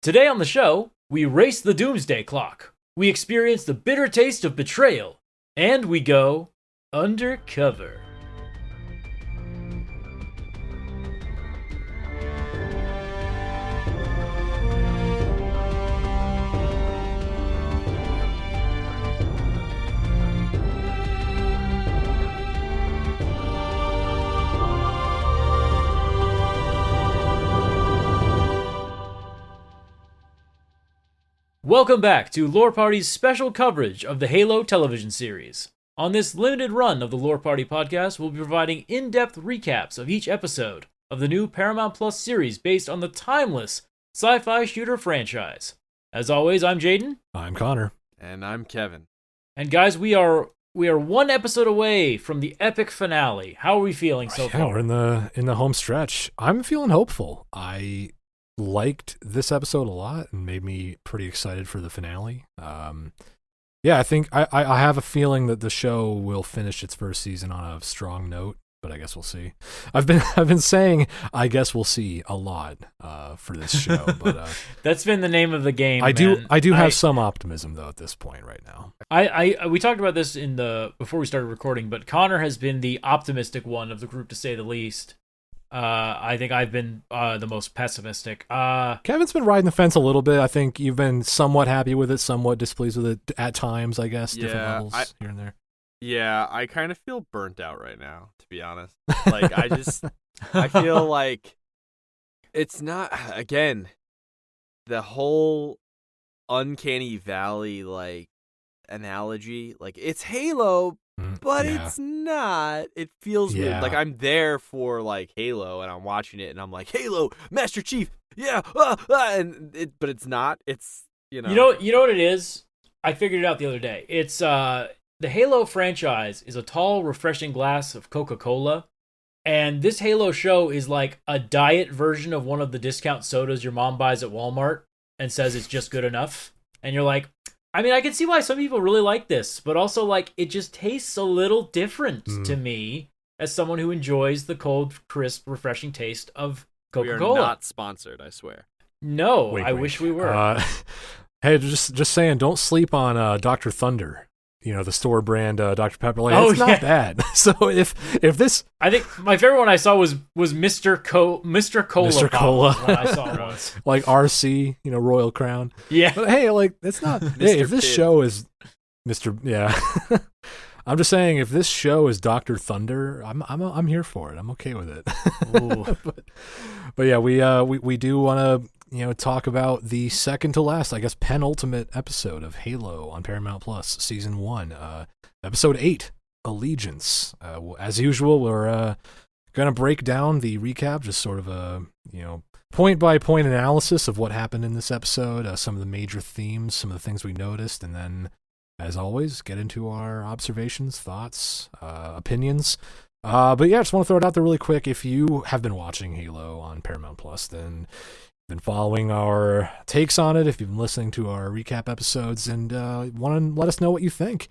Today on the show, we race the doomsday clock, we experience the bitter taste of betrayal, and we go undercover. Welcome back to Lore Party's special coverage of the Halo television series. On this limited run of the Lore Party podcast, we'll be providing in-depth recaps of each episode of the new Paramount Plus series based on the timeless sci-fi shooter franchise. As always, I'm Jaden. I'm Connor. And I'm Kevin. And guys, we are one episode away from the epic finale. How are we feeling so far? We're in the home stretch. I'm feeling hopeful. I liked this episode a lot and made me pretty excited for the finale. I think I have a feeling that the show will finish its first season on a strong note, but I guess we'll see. I've been saying I guess we'll see a lot for this show, but that's been the name of the game. I do have some optimism though at this point right now. We talked about this before we started recording, but Connor has been the optimistic one of the group to say the least. I think I've been the most pessimistic. Kevin's been riding the fence a little bit. I think you've been somewhat happy with it, somewhat displeased with it at times, I guess, different levels here and there. Yeah, I kind of feel burnt out right now, to be honest. Like, I feel like it's not, again, the whole Uncanny Valley, like, analogy. Like, it's Halo, but it's not. It feels weird. Like, I'm there for, like, Halo, and I'm watching it, and I'm like, Halo, Master Chief, but it's not. It's, You know what it is? I figured it out the other day. It's, the Halo franchise is a tall, refreshing glass of Coca-Cola, and this Halo show is like a diet version of one of the discount sodas your mom buys at Walmart and says it's just good enough. And you're like, I mean, I can see why some people really like this, but also, like, it just tastes a little different to me as someone who enjoys the cold, crisp, refreshing taste of Coca-Cola. We are not sponsored, I swear. No, wink, I wink. wish we were. Hey, just saying, don't sleep on Dr. Thunder. You know, the store brand Dr. Pepper. Like, it's not bad. So if this, I think my favorite one I saw was Mr. Cola. Mr. Cola. One I saw once. Like RC, Royal Crown. Yeah. But hey, like, it's not. Hey, if this show is Mr. Yeah. I'm just saying, if this show is Dr. Thunder, I'm here for it. I'm okay with it. but yeah, we do want to talk about the second to last, I guess, penultimate episode of Halo on Paramount Plus, Season 1, Episode 8, Allegiance. As usual, we're going to break down the recap, just sort of a, point-by-point analysis of what happened in this episode, some of the major themes, some of the things we noticed, and then, as always, get into our observations, thoughts, opinions. But yeah, I just want to throw it out there really quick. If you have been watching Halo on Paramount Plus, then been following our takes on it, if you've been listening to our recap episodes and want to let us know what you think,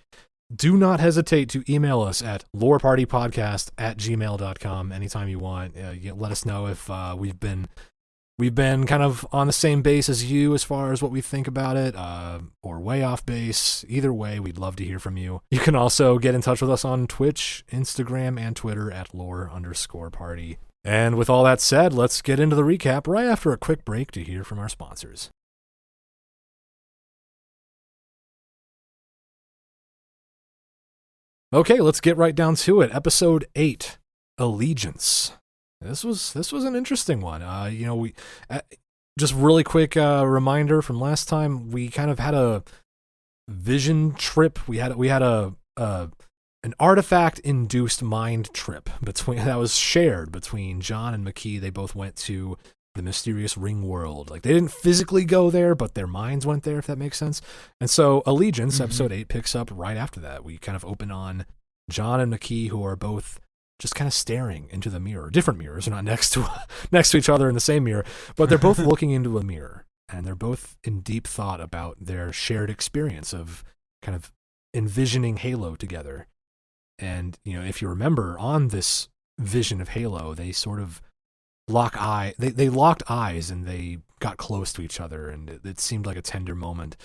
do not hesitate to email us at lorepartypodcast@gmail.com anytime you want. Let us know if we've been kind of on the same base as you as far as what we think about it, or way off base. Either way, we'd love to hear from you. You can also get in touch with us on Twitch, Instagram, and Twitter at lore_party. And with all that said, let's get into the recap right after a quick break to hear from our sponsors. Okay, let's get right down to it. Episode 8, Allegiance. This was an interesting one. We just really quick reminder from last time. We kind of had a vision trip. We had an artifact-induced mind trip that was shared between John and McKee. They both went to the mysterious ring world. Like, they didn't physically go there, but their minds went there, if that makes sense. And so Allegiance, episode 8, picks up right after that. We kind of open on John and McKee, who are both just kind of staring into the mirror. Different mirrors, they're not next to each other in the same mirror, but they're both looking into a mirror, and they're both in deep thought about their shared experience of kind of envisioning Halo together. And, if you remember, on this vision of Halo, they sort of they locked eyes, and they got close to each other, and it seemed like a tender moment,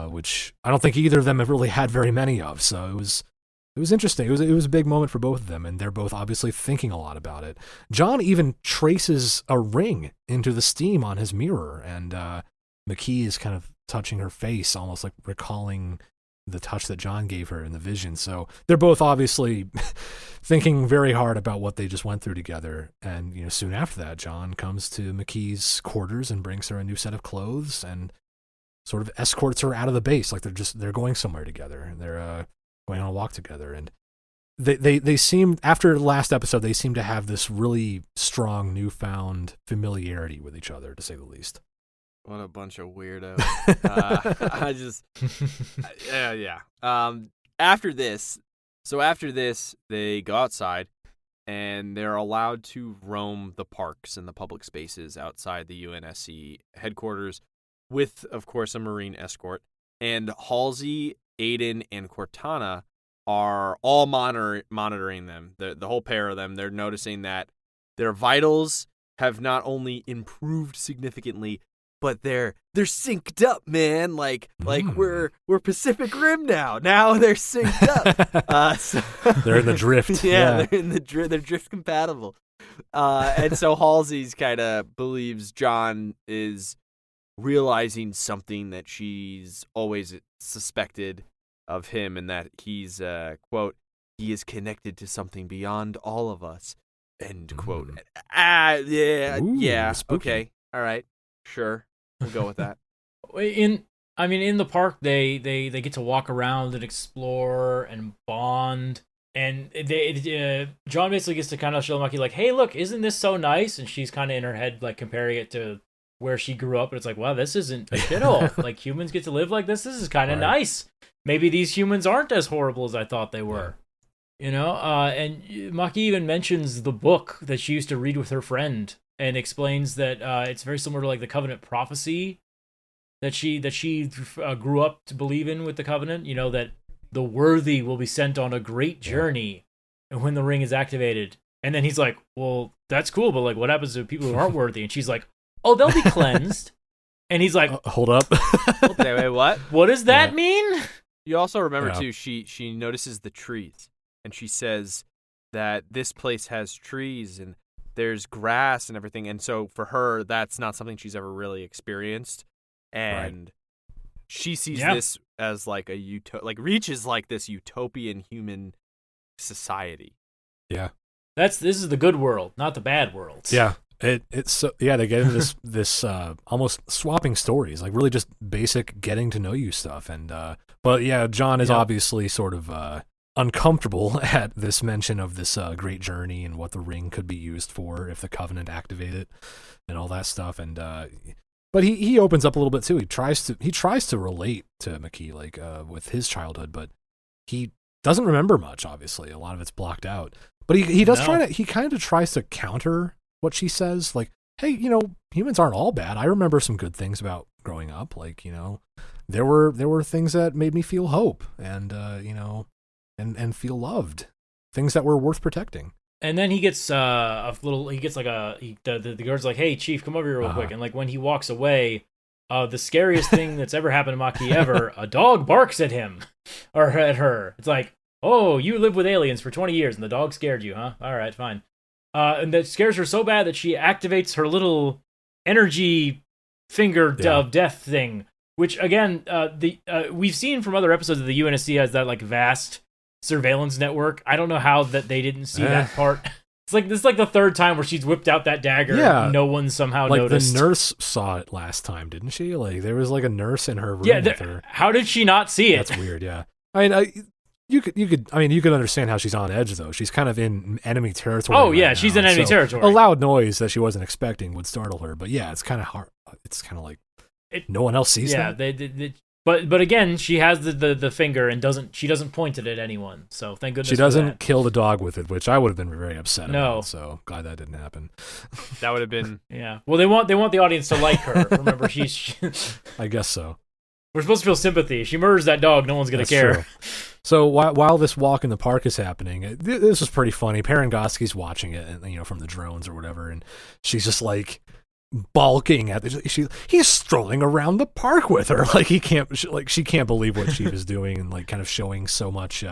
which I don't think either of them have really had very many of. So it was interesting. It was a big moment for both of them, and they're both obviously thinking a lot about it. John even traces a ring into the steam on his mirror, and McKee is kind of touching her face, almost like recalling the touch that John gave her in the vision. So they're both obviously thinking very hard about what they just went through together. And soon after that, John comes to McKee's quarters and brings her a new set of clothes and sort of escorts her out of the base, like they're going somewhere together, and they're going on a walk together. And they seem, after the last episode, they seem to have this really strong newfound familiarity with each other, to say the least. What a bunch of weirdos. Yeah. After this, they go outside, and they're allowed to roam the parks and the public spaces outside the UNSC headquarters with, of course, a Marine escort. And Halsey, Aiden, and Cortana are all monitoring them. The whole pair of them. They're noticing that their vitals have not only improved significantly, but they're synced up, man. Like we're Pacific Rim now. Now they're synced up. So, they're in the drift. Yeah, they're in the drift. They're drift compatible. And so Halsey's kind of believes John is realizing something that she's always suspected of him, and that he's quote, he is connected to something beyond all of us, end quote. Yeah. Spooky. Okay. All right. Sure. We'll go with that. In the park, they get to walk around and explore and bond, and John basically gets to kind of show Maki like, hey, look, isn't this so nice? And she's kind of in her head like comparing it to where she grew up, and it's like, wow, this isn't a shithole. Like, humans get to live like this. This is kind of nice. Maybe these humans aren't as horrible as I thought they were. And Maki even mentions the book that she used to read with her friend, and explains that it's very similar to like the Covenant prophecy that she grew up to believe in with the Covenant. That the worthy will be sent on a great journey, and when the ring is activated. And then he's like, "Well, that's cool, but like, what happens to people who aren't worthy?" And she's like, "Oh, they'll be cleansed." And he's like, "Hold up, wait, what? What does that mean?" You also remember too. She notices the trees, and she says that this place has trees and there's grass and everything, and so for her, that's not something she's ever really experienced, and she sees this as like Reach is like this utopian human society. Yeah, this is the good world, not the bad world. Yeah, it's so they get into this almost swapping stories, like really just basic getting to know you stuff, and but yeah, John is obviously sort of uncomfortable at this mention of this great journey and what the ring could be used for if the Covenant activate it and all that stuff. And but he opens up a little bit too. He tries to relate to McKee like with his childhood, but he doesn't remember much. Obviously, a lot of it's blocked out. But he does he kind of tries to counter what she says, like, hey, humans aren't all bad. I remember some good things about growing up. Like, there were things that made me feel hope and and feel loved, things that were worth protecting. And then he gets the guard's like, hey, Chief, come over here real quick. And like when he walks away, the scariest thing that's ever happened to Maki ever, a dog barks at him or at her. It's like, oh, you lived with aliens for 20 years and the dog scared you, huh? All right, fine. And that scares her so bad that she activates her little energy finger of death thing, which again, we've seen from other episodes of the UNSC has that like vast surveillance network. I don't know how that they didn't see that part. This is like the third time where she's whipped out that dagger. Yeah, and no one somehow noticed. The nurse saw it last time, didn't she? Like there was like a nurse in her room with her. How did she not see it? That's weird. Yeah, I mean, you could understand how she's on edge though. She's kind of in enemy territory. Oh yeah, she's in enemy territory. A loud noise that she wasn't expecting would startle her. But yeah, it's kind of hard. It's kind of like no one else sees that. Yeah, But again, she has the finger and she doesn't point it at anyone. So thank goodness she doesn't kill the dog with it, which I would have been very upset about. So glad that didn't happen. That would have been Well, they want the audience to like her. Remember, she's I guess so. We're supposed to feel sympathy. She murders that dog. No one's gonna care. True. So while this walk in the park is happening, this is pretty funny. Parangosky's watching it, and from the drones or whatever, and she's just like, balking at he's strolling around the park with her. Like she can't believe what she was doing, and like kind of showing so much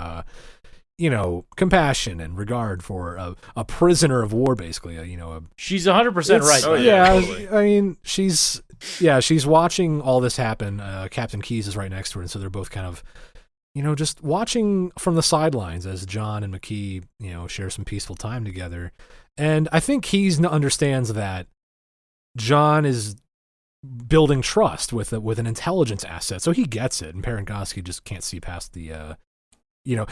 compassion and regard for a prisoner of war, basically. She's 100% right. Oh, yeah, totally. I mean, she's watching all this happen. Captain Keyes is right next to her, and so they're both kind of, just watching from the sidelines as John and McKee, share some peaceful time together. And I think Keyes understands that John is building trust with an intelligence asset, so he gets it. And Parangosky just can't see past the,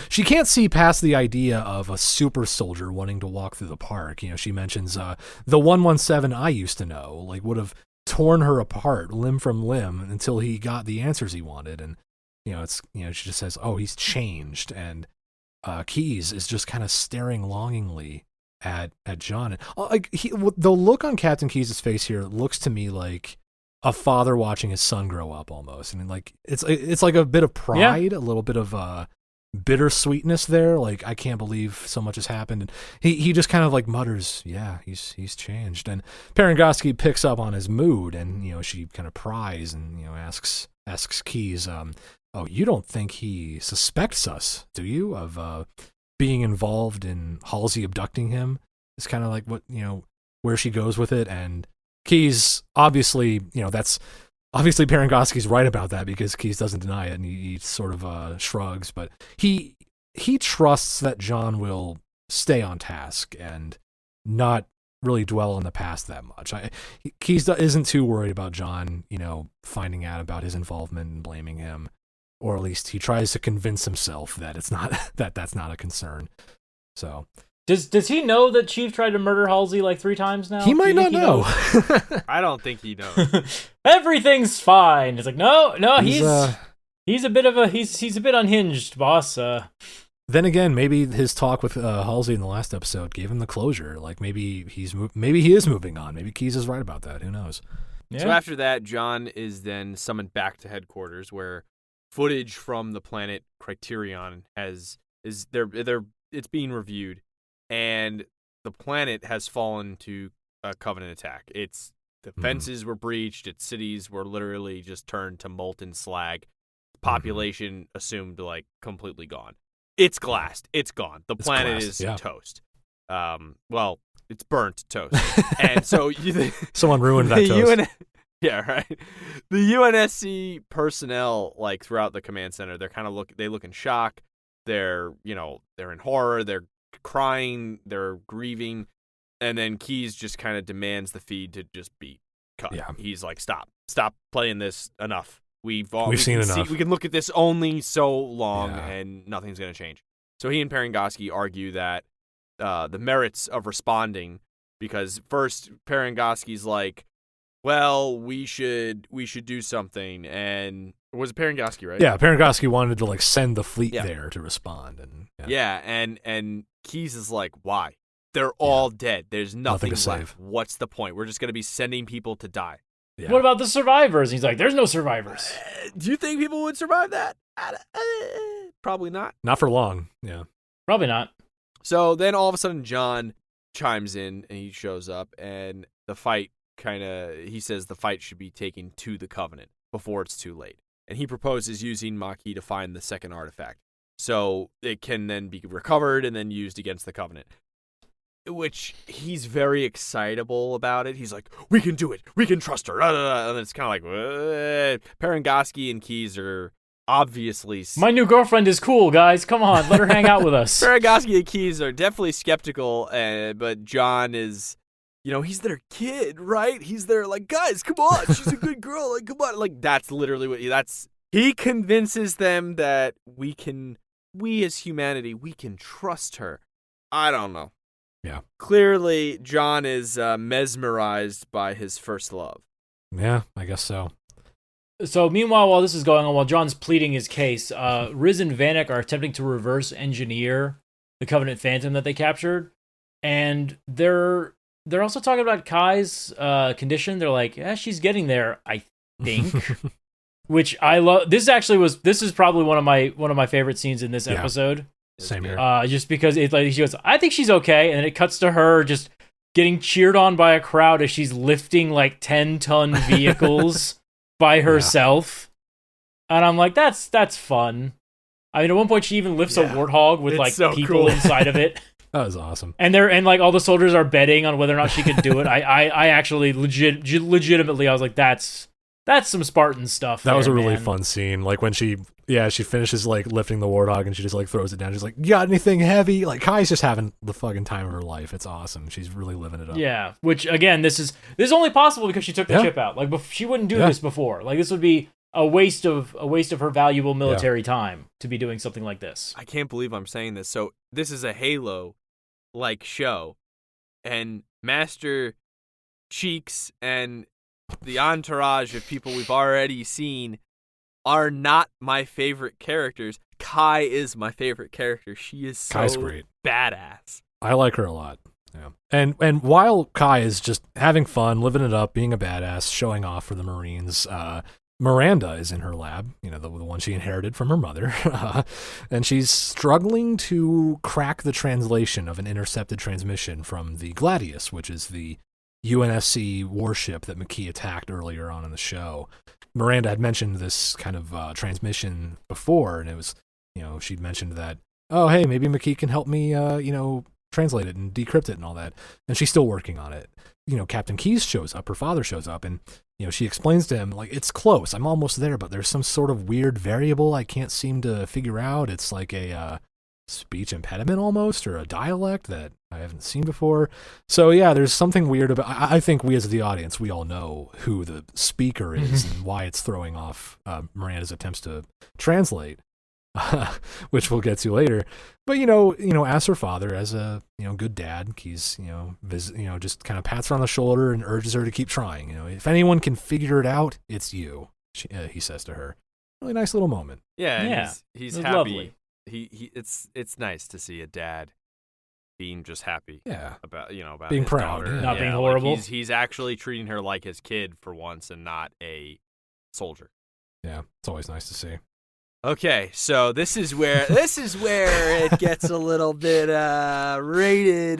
she can't see past the idea of a super soldier wanting to walk through the park. She mentions the 117 I used to know, like, would have torn her apart limb from limb until he got the answers he wanted. And she just says, "Oh, he's changed," and Keyes is just kind of staring longingly at John. And like the look on Captain Keyes' face here looks to me like a father watching his son grow up, almost. I mean, like it's like a bit of pride, a little bit of bittersweetness there. Like, I can't believe so much has happened. And he just kind of like mutters, "Yeah, he's changed." And Parangosky picks up on his mood, and she kind of pries and asks Keyes, "Oh, you don't think he suspects us, do you, of being involved in Halsey abducting him?" It's kind of like what, where she goes with it. And Keyes, obviously, that's obviously Parangosky's right about that, because Keyes doesn't deny it, and he sort of shrugs. But he trusts that John will stay on task and not really dwell on the past that much. Keyes isn't too worried about John, finding out about his involvement and blaming him. Or at least he tries to convince himself that it's not that's not a concern. So does he know that Chief tried to murder Halsey like 3 times now? He might not know. I don't think he knows. Everything's fine. It's like no, he's a bit unhinged, boss. Then again, maybe his talk with Halsey in the last episode gave him the closure. Like maybe he is moving on. Maybe Keyes is right about that. Who knows? Yeah. So after that, John is then summoned back to headquarters, where footage from the planet Criterion it's being reviewed, and the planet has fallen to a Covenant attack. Its defenses were breached. Its cities were literally just turned to molten slag. Population assumed like completely gone. It's glassed. It's gone. The planet is toast. Well, it's burnt toast. And so someone ruined that toast. Yeah, right. The UNSC personnel, like throughout the command center, they look in shock. They're in horror. They're crying. They're grieving. And then Keyes just kind of demands the feed to just be cut. Yeah. He's like, stop playing this. Enough. We've seen enough. We can look at this only so long, and nothing's going to change. So he and Parangosky argue that the merits of responding, because first Parangosky's like, well, we should do something. And was it Parangosky, right? Yeah, Parangosky wanted to like send the fleet there to respond. And and Keyes is like, why? They're all dead. There's nothing left. Save. What's the point? We're just going to be sending people to die. Yeah. What about the survivors? He's like, there's no survivors. Do you think people would survive that? Probably not. Not for long. Yeah. Probably not. So then all of a sudden John chimes in, and he shows up, and the fight he says the fight should be taken to the Covenant before it's too late. And he proposes using Maquis to find the second artifact, so it can then be recovered and then used against the Covenant. Which he's very excitable about it. He's like, we can do it. We can trust her. And it's kind of like, what? Parangosky and Keyes are obviously... My new girlfriend is cool, guys. Come on, let her hang out with us. Parangosky and Keyes are definitely skeptical, but John is... he's their kid, right? He's their, like, guys, come on. She's a good girl. Like, come on. Like, that's literally what... He convinces them that we as humanity, we can trust her. I don't know. Yeah. Clearly, John is mesmerized by his first love. Yeah, I guess so. So, meanwhile, while this is going on, while John's pleading his case, Riz and Vanek are attempting to reverse engineer the Covenant Phantom that they captured, and they're also talking about Kai's condition. They're like, yeah, she's getting there, I think. Which I love. This is probably one of my favorite scenes in this episode. Same here. Just because she goes, I think she's okay, and then it cuts to her just getting cheered on by a crowd as she's lifting like 10-ton vehicles by herself. And I'm like, that's fun. I mean, at one point she even lifts a warthog with like so people cool. inside of it. That was awesome. And like all the soldiers are betting on whether or not she could do it. I actually legitimately I was like, that's some Spartan stuff. That was a really fun scene. Like when she finishes like lifting the warthog and she just like throws it down. She's like, "You got anything heavy?" Like Kai's just having the fucking time of her life. It's awesome. She's really living it up. Yeah, which again, this is only possible because she took the chip out. Like she wouldn't do this before. Like this would be a waste of her valuable military time to be doing something like this. I can't believe I'm saying this. So this is a Halo like show, and Master Cheeks and the entourage of people we've already seen are not my favorite characters. Kai is my favorite character. She is so Kai's great. Badass. I like her a lot. Yeah. And while Kai is just having fun, living it up, being a badass, showing off for the Marines, Miranda is in her lab, the one she inherited from her mother, and she's struggling to crack the translation of an intercepted transmission from the Gladius, which is the UNSC warship that McKee attacked earlier on in the show. Miranda had mentioned this kind of transmission before, and it was, she'd mentioned that, oh, hey, maybe McKee can help me, translate it and decrypt it and all that. And she's still working on it. Captain Keyes shows up, her father shows up, and, she explains to him, like, it's close, I'm almost there, but there's some sort of weird variable I can't seem to figure out. It's like a speech impediment almost, or a dialect that I haven't seen before. So yeah, there's something weird about, I think we as the audience, we all know who the speaker is and why it's throwing off Miranda's attempts to translate, which we'll get to later. But as her father, as a good dad, he's just kind of pats her on the shoulder and urges her to keep trying. If anyone can figure it out, it's you. He says to her. Really nice little moment. Yeah. He's happy. Lovely. It's nice to see a dad being just happy. Yeah. About being his proud, daughter. not being horrible. Like he's actually treating her like his kid for once and not a soldier. Yeah, it's always nice to see. Okay, so this is where it gets a little bit rated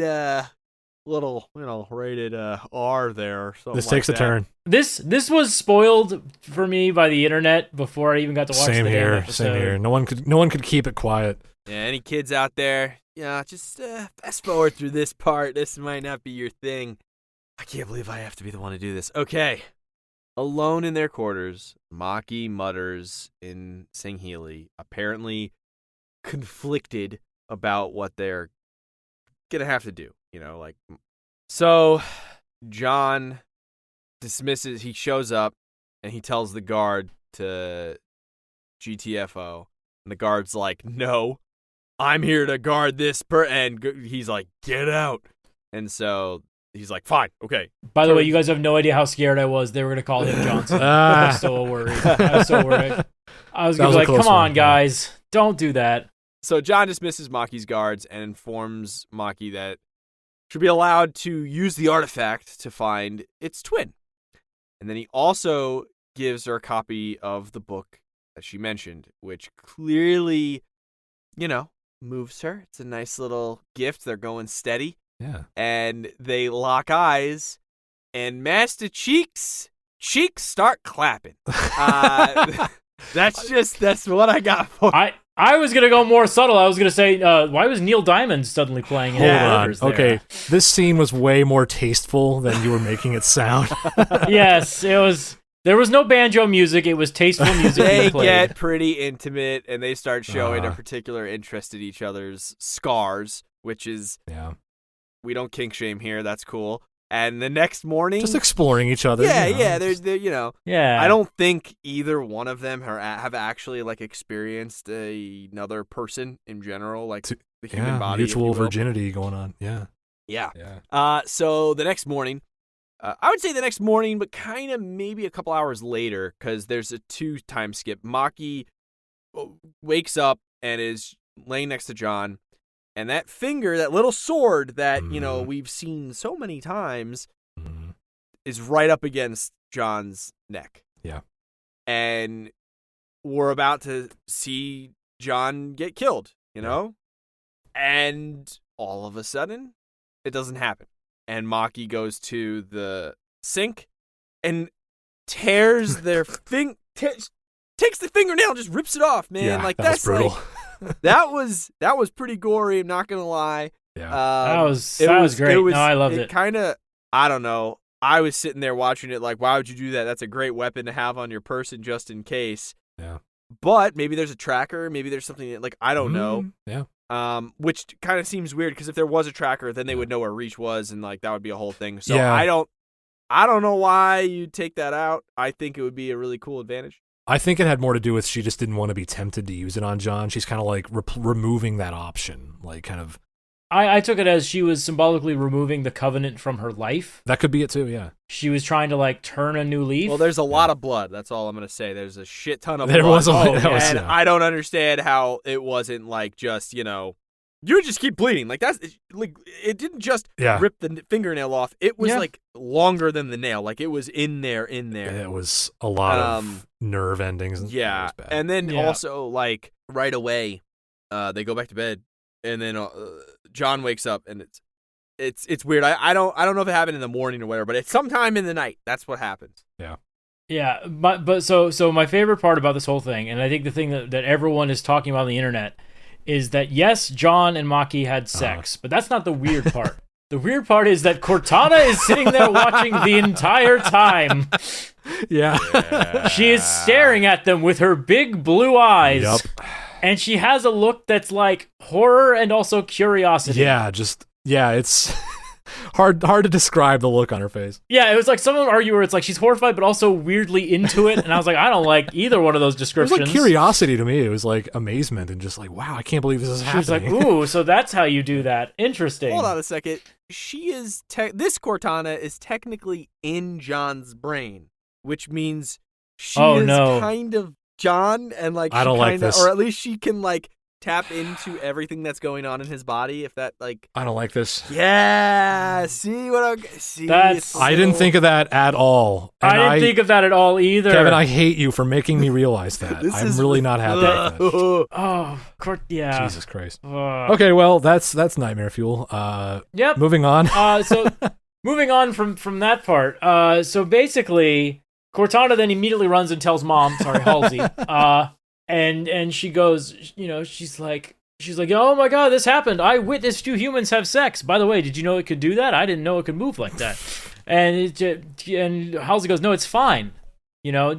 rated R there. Or something This takes like a turn. This was spoiled for me by the internet before I even got to watch Same the damn here. episode. Same here. No one could keep it quiet. Yeah, any kids out there? Yeah, just fast forward through this part. This might not be your thing. I can't believe I have to be the one to do this. Okay. Alone in their quarters, Maki mutters in Sangheili, apparently conflicted about what they're gonna have to do. So John dismisses. He shows up and he tells the guard to GTFO, and the guard's like, "No, I'm here to guard this." And he's like, "Get out!" And so he's like, "Fine, okay." By the way, you guys have no idea how scared I was. They were going to call him Johnson. I was so worried. I was going to be like, come on, guys. Don't do that. So John dismisses Maki's guards and informs Maki that she'll be allowed to use the artifact to find its twin. And then he also gives her a copy of the book that she mentioned, which clearly, moves her. It's a nice little gift. They're going steady. Yeah. And they lock eyes, and Master Cheeks start clapping. That's what I got for you. I was gonna go more subtle. I was gonna say, why was Neil Diamond suddenly playing? Hold on. Okay, this scene was way more tasteful than you were making it sound. Yes, it was. There was no banjo music. It was tasteful music. They get pretty intimate, and they start showing a particular interest in each other's scars, which is we don't kink shame here. That's cool. And the next morning, just exploring each other. Yeah. There's Yeah. I don't think either one of them have actually experienced another person in general, like the human body. Mutual virginity going on. Yeah. So the next morning, I would say the next morning, but kind of maybe a couple hours later, because there's a 2 time skip. Maki wakes up and is laying next to John. And that finger, that little sword that, we've seen so many times, is right up against John's neck. Yeah. And we're about to see John get killed, And all of a sudden, it doesn't happen. and Maki goes to the sink and tears their takes the fingernail and just rips it off, man. Yeah, like that's brutal. Like, that was pretty gory. I'm not gonna lie. Yeah, that was great. No, I loved it. Kind of, I don't know. I was sitting there watching it like, why would you do that? That's a great weapon to have on your person just in case. Yeah. But maybe there's a tracker. Maybe there's something that, like, I don't know. Yeah. Which kind of seems weird because if there was a tracker, then they would know where Reach was, and like that would be a whole thing. So yeah. I don't know why you'd take that out. I think it would be a really cool advantage. I think it had more to do with she just didn't want to be tempted to use it on John. She's kind of like removing that option, like kind of. I took it as she was symbolically removing the covenant from her life. That could be it too, yeah. She was trying to like turn a new leaf. Well, there's a lot of blood. That's all I'm going to say. There's a shit ton of blood. And I don't understand how it wasn't like just, you would just keep bleeding. Like that's like it didn't just rip the fingernail off. It was like longer than the nail. Like it was in there. It was a lot of nerve endings. Yeah. And then also like right away, they go back to bed. And then John wakes up, and it's weird. I don't know if it happened in the morning or whatever, but it's sometime in the night. That's what happens. Yeah. Yeah, but so my favorite part about this whole thing, and I think the thing that everyone is talking about on the internet, is that yes, John and Maki had sex, but that's not the weird part. The weird part is that Cortana is sitting there watching the entire time. Yeah. She is staring at them with her big blue eyes. Yep. And she has a look that's like horror and also curiosity. Yeah, it's hard to describe the look on her face. Yeah, it was like someone would argue where it's like she's horrified but also weirdly into it, and I was like, I don't like either one of those descriptions. It was like curiosity to me. It was like amazement and just like, wow, I can't believe this is happening. She was like, ooh, so that's how you do that. Interesting. Hold on a second. She is this Cortana is technically in John's brain, which means she is kind of John, and like I don't like this, or at least she can like tap into everything that's going on in his body. If that like, I don't like this. Yeah, see what I see. I didn't think of that at all. And I didn't think of that at all either. Kevin, I hate you for making me realize that. I'm really not happy with that. Oh, yeah. Jesus Christ. Okay, well that's nightmare fuel. Yep. Moving on. So moving on from that part. So basically, Cortana then immediately runs and tells Mom, Halsey, and she goes, she's like, oh my God, this happened. I witnessed two humans have sex. By the way, did you know it could do that? I didn't know it could move like that. And Halsey goes, no, it's fine.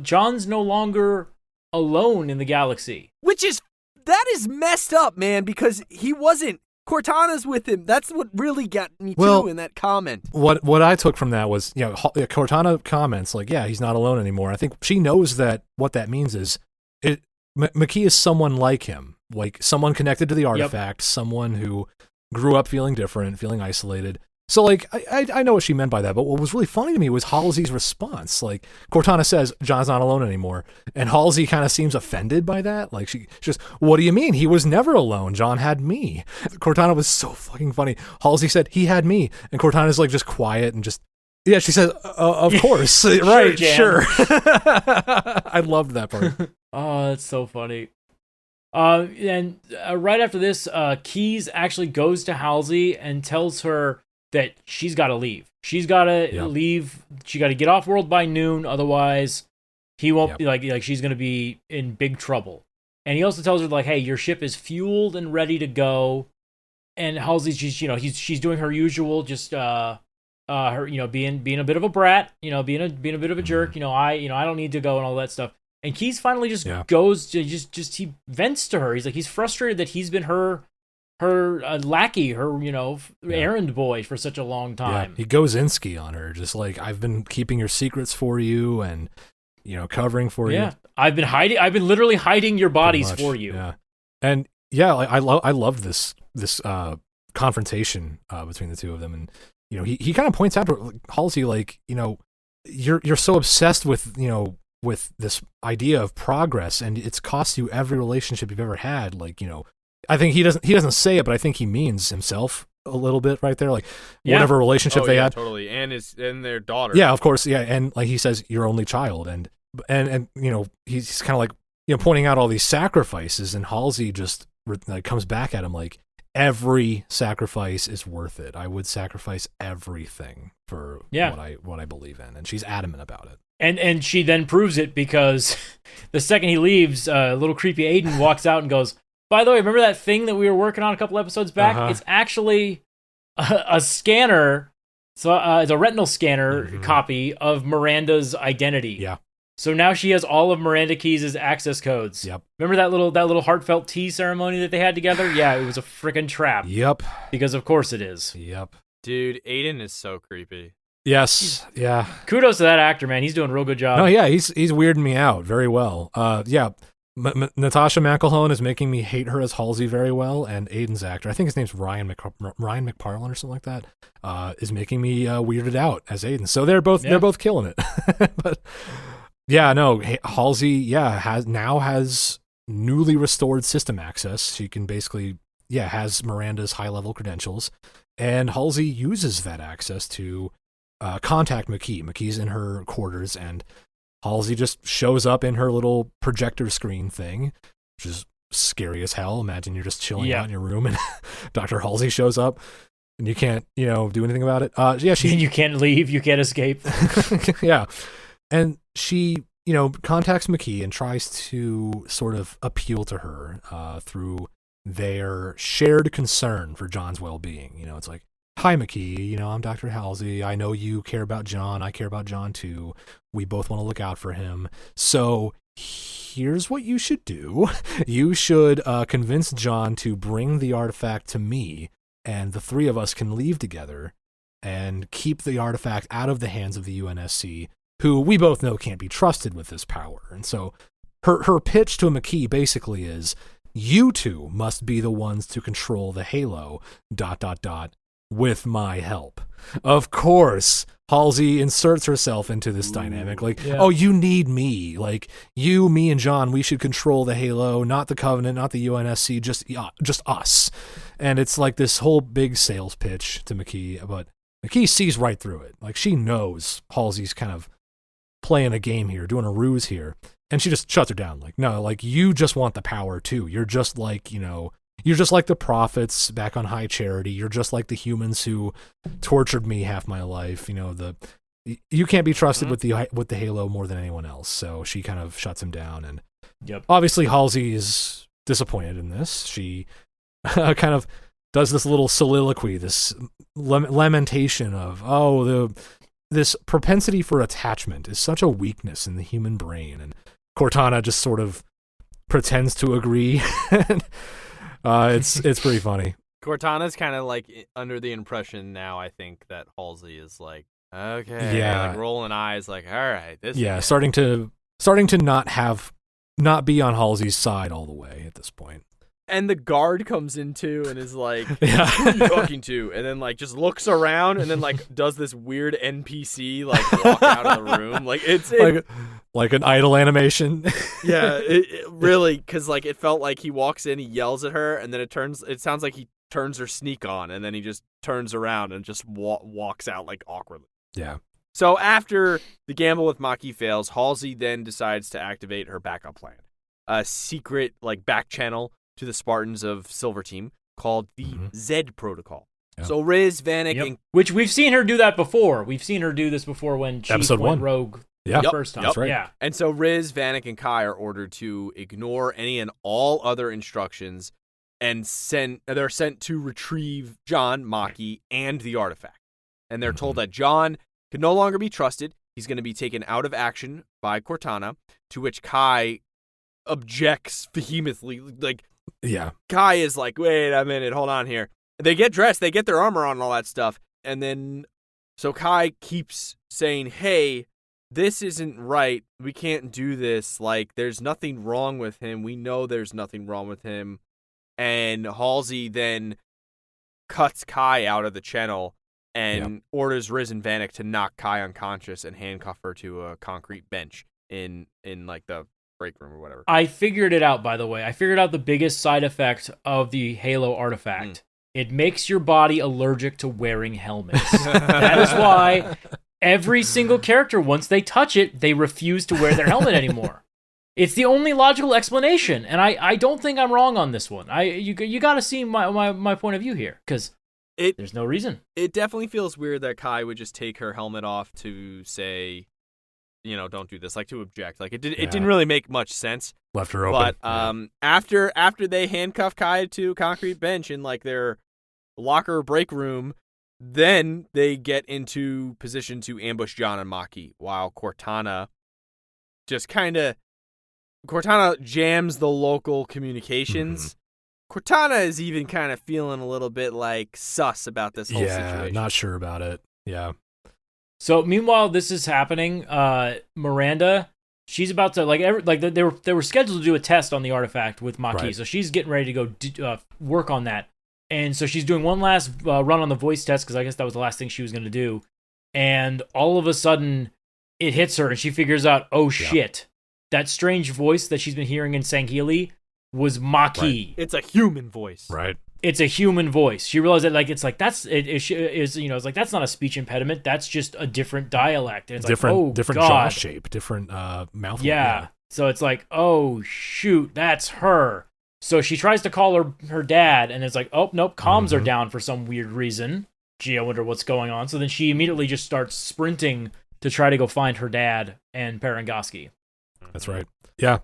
John's no longer alone in the galaxy. That is messed up, man, because he wasn't. Cortana's with him. That's what really got me too in that comment. What I took from that was, Cortana comments like, yeah, he's not alone anymore. I think she knows that what that means is Maki is someone like him, like someone connected to the artifact, someone who grew up feeling different, feeling isolated. So, like, I know what she meant by that, but what was really funny to me was Halsey's response. Like, Cortana says, John's not alone anymore, and Halsey kind of seems offended by that. Like, she just, what do you mean? He was never alone. John had me. Cortana was so fucking funny. Halsey said, he had me, and Cortana's, like, just quiet and just, yeah, she says, of course. Right, sure. I loved that part. Oh, that's so funny. And right after this, Keys actually goes to Halsey and tells her that she's got to leave. She's got to leave. She got to get off world by noon. Otherwise, he won't be like she's going to be in big trouble. And he also tells her like, hey, your ship is fueled and ready to go. And Halsey's just, she's doing her usual, just, her, being a bit of a brat, being a bit of a jerk. I don't need to go and all that stuff. And Keys finally just goes to he vents to her. He's like, he's frustrated that he's been her lackey, her, errand boy for such a long time. Yeah. He goes Insky on her, just like, I've been keeping your secrets for you and, covering for you. Yeah, I've been literally hiding your bodies for you. Yeah. And I love this confrontation between the two of them. And, he kind of points out to Halsey, like, you're so obsessed with this idea of progress, and it's cost you every relationship you've ever had. Like, I think he doesn't say it, but I think he means himself a little bit right there. Like, whatever relationship they had. Totally. And their daughter. Yeah, of course. Yeah. And like he says, your only child. And he's kind of like, pointing out all these sacrifices, and Halsey just like comes back at him like, every sacrifice is worth it. I would sacrifice everything for what I believe in, and she's adamant about it. And she then proves it because the second he leaves, little creepy Aiden walks out and goes, "By the way, remember that thing that we were working on a couple episodes back? It's actually a scanner. So it's a retinal scanner copy of Miranda's identity. Yeah. So now she has all of Miranda Keys' access codes. Yep. Remember that little heartfelt tea ceremony that they had together? Yeah, it was a freaking trap. Yep. Because of course it is. Yep. Dude, Aiden is so creepy. Yes. Yeah. Kudos to that actor, man. He's doing a real good job. No, yeah, he's weirding me out very well. Yeah. Natasha McElhone is making me hate her as Halsey very well, and Aiden's actor, I think his name's Ryan McParlin or something like that, is making me weirded out as Aiden. So they're both killing it. But yeah, no, Halsey, has newly restored system access. She can basically, has Miranda's high level credentials, and Halsey uses that access to contact McKee. McKee's in her quarters, and Halsey just shows up in her little projector screen thing, which is scary as hell. Imagine you're just chilling out in your room and Dr. Halsey shows up and you can't, do anything about it. You can't leave, you can't escape. Yeah. And she, contacts McKee and tries to sort of appeal to her through their shared concern for John's well-being. It's like, "Hi, McKee, I'm Dr. Halsey. I know you care about John. I care about John, too. We both want to look out for him. So here's what you should do. You should convince John to bring the artifact to me, and the three of us can leave together and keep the artifact out of the hands of the UNSC, who we both know can't be trusted with this power." And so her pitch to McKee basically is, "You two must be the ones to control the Halo, ... with my help." Of course, Halsey inserts herself into this dynamic. Like, "Oh, you need me. Like, you, me, and John, we should control the Halo, not the Covenant, not the UNSC, just us." And it's like this whole big sales pitch to McKee, but McKee sees right through it. Like, she knows Halsey's kind of playing a game here, doing a ruse here, and she just shuts her down. Like, "No, like, you just want the power too. You're just like, you're just like the prophets back on High Charity. You're just like the humans who tortured me half my life. You can't be trusted with the Halo more than anyone else." So she kind of shuts him down, and obviously Halsey is disappointed in this. She kind of does this little soliloquy, this lamentation of, this propensity for attachment is such a weakness in the human brain, and Cortana just sort of pretends to agree. It's pretty funny. Cortana's kind of like under the impression now, I think, that Halsey is like, okay, like rolling eyes, like, all right, this. Yeah, starting to not be on Halsey's side all the way at this point. And the guard comes in too and is like, "Who are you talking to?" And then like just looks around and then like does this weird NPC like walk out of the room. Like it's like an idle animation. Yeah, it really, because like it felt like he walks in, he yells at her, and then it sounds like he turns her sneak on, and then he just turns around and just walks out like awkwardly. Yeah. So after the gamble with Maki fails, Halsey then decides to activate her backup plan, a secret like back channel to the Spartans of Silver Team called the Z Protocol. Yep. So Riz, Vanek, and... Which we've seen her do that before. We've seen her do this before when Chief went rogue the first time. That's right. Yeah. And so Riz, Vanek, and Kai are ordered to ignore any and all other instructions, and they're sent to retrieve John, Maki, and the artifact. And they're told that John can no longer be trusted. He's going to be taken out of action by Cortana, to which Kai objects vehemently. Like, Kai is like, "Wait a minute, hold on here." They get dressed, they get their armor on and all that stuff. And then, so Kai keeps saying, "Hey, this isn't right. We can't do this. Like, there's nothing wrong with him. We know there's nothing wrong with him." And Halsey then cuts Kai out of the channel and orders Riz and Vanek to knock Kai unconscious and handcuff her to a concrete bench in like the break room or whatever. I figured it out, by the way. I figured out the biggest side effect of the Halo artifact. It makes your body allergic to wearing helmets. That is why every single character, once they touch it, they refuse to wear their helmet anymore. It's the only logical explanation, and I don't think I'm wrong on this one. You got to see my point of view here, because there's no reason. It definitely feels weird that Kai would just take her helmet off to say, don't do this, like to object. Like it didn't really make much sense. Left her open. But after they handcuff Kai to a concrete bench in like their locker break room, then they get into position to ambush John and Maki, while Cortana jams the local communications. Cortana is even kind of feeling a little bit like sus about this whole situation. Not sure about it. Yeah. So meanwhile, this is happening. Miranda, she's about to they were scheduled to do a test on the artifact with Maki, right. So she's getting ready to go work on that. And so she's doing one last run on the voice test, because I guess that was the last thing she was going to do. And all of a sudden, it hits her, and she figures out, oh shit, that strange voice that she's been hearing in Sangheili was Maki. Right. It's a human voice. Right. It's a human voice. She realized that it's like that's not a speech impediment. That's just a different dialect. And it's different different jaw shape, different mouth. Yeah. So it's like, oh shoot, that's her. So she tries to call her dad, and it's like, oh nope, comms are down for some weird reason. Gee, I wonder what's going on. So then she immediately just starts sprinting to try to go find her dad and Parangoski. That's right. Yeah.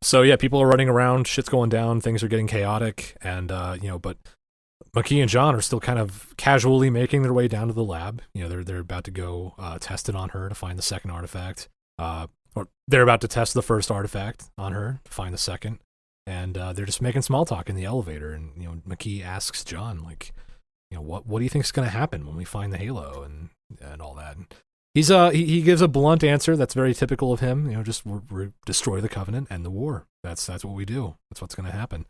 So yeah, people are running around, shit's going down, things are getting chaotic, and but Maki and John are still kind of casually making their way down to the lab. They're about to go test it on her to find the second artifact. Or they're about to test the first artifact on her to find the second. And they're just making small talk in the elevator, and Maki asks John, like, what do you think is going to happen when we find the Halo and all that. And he gives a blunt answer that's very typical of him. Just we're destroy the Covenant and the war. That's what we do. That's what's going to happen.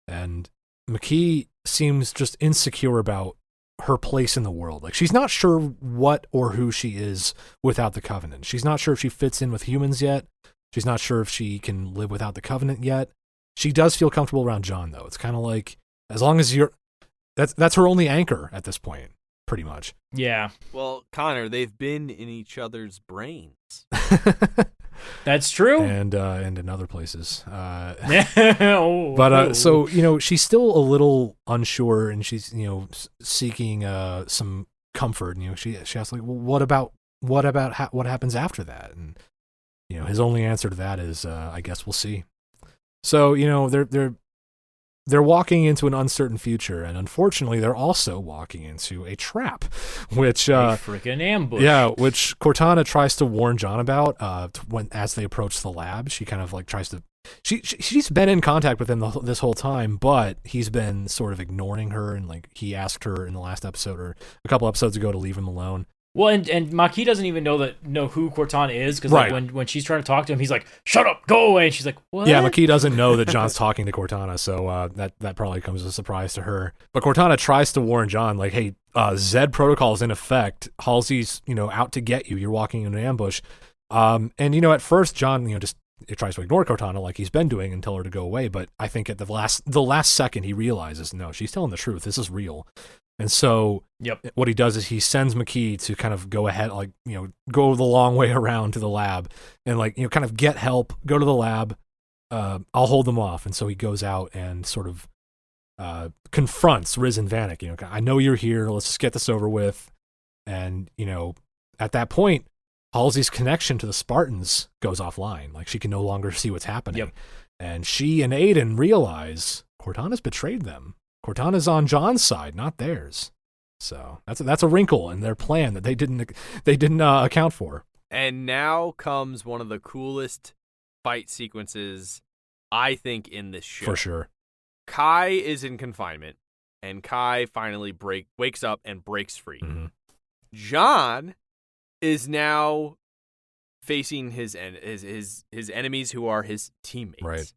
And Maki seems just insecure about her place in the world. Like, she's not sure what or who she is without the Covenant. She's not sure if she fits in with humans yet. She's not sure if she can live without the Covenant yet. She does feel comfortable around John, though. It's kind of like, as long as that's her only anchor at this point, pretty much. Yeah. Well, Connor, they've been in each other's brains. That's true. And in other places. So, she's still a little unsure, and she's, seeking some comfort. She asks, like, well, what happens after that? And, his only answer to that is, I guess we'll see. So, they're walking into an uncertain future, and unfortunately, they're also walking into a trap, which a freaking ambush. Yeah, which Cortana tries to warn John about. As they approach the lab, she kind of like tries to. She's been in contact with him this whole time, but he's been sort of ignoring her, and like he asked her in the last episode or a couple episodes ago to leave him alone. Well, and Maki doesn't even know who Cortana is, because right. when she's trying to talk to him, he's like, "Shut up, go away!" And she's like, "What?" Yeah, Maki doesn't know that John's talking to Cortana, so that probably comes as a surprise to her. But Cortana tries to warn John, like, "Hey, Zed protocol is in effect. Halsey's out to get you. You're walking in an ambush." And at first John just tries to ignore Cortana like he's been doing and tell her to go away. But I think at the last second he realizes, no, she's telling the truth. This is real. And so what he does is he sends Maki to kind of go ahead, like, go the long way around to the lab and, like, kind of get help, go to the lab. I'll hold them off. And so he goes out and sort of confronts Riz and Vanek. I know you're here. Let's just get this over with. And, at that point, Halsey's connection to the Spartans goes offline. Like, she can no longer see what's happening. Yep. And she and Aiden realize Cortana's betrayed them. Cortana's on John's side, not theirs. So that's a wrinkle in their plan that they didn't account for. And now comes one of the coolest fight sequences, I think, in this show. For sure. Kai is in confinement, and Kai finally wakes up and breaks free. Mm-hmm. John is now facing his enemies, who are his teammates. Right.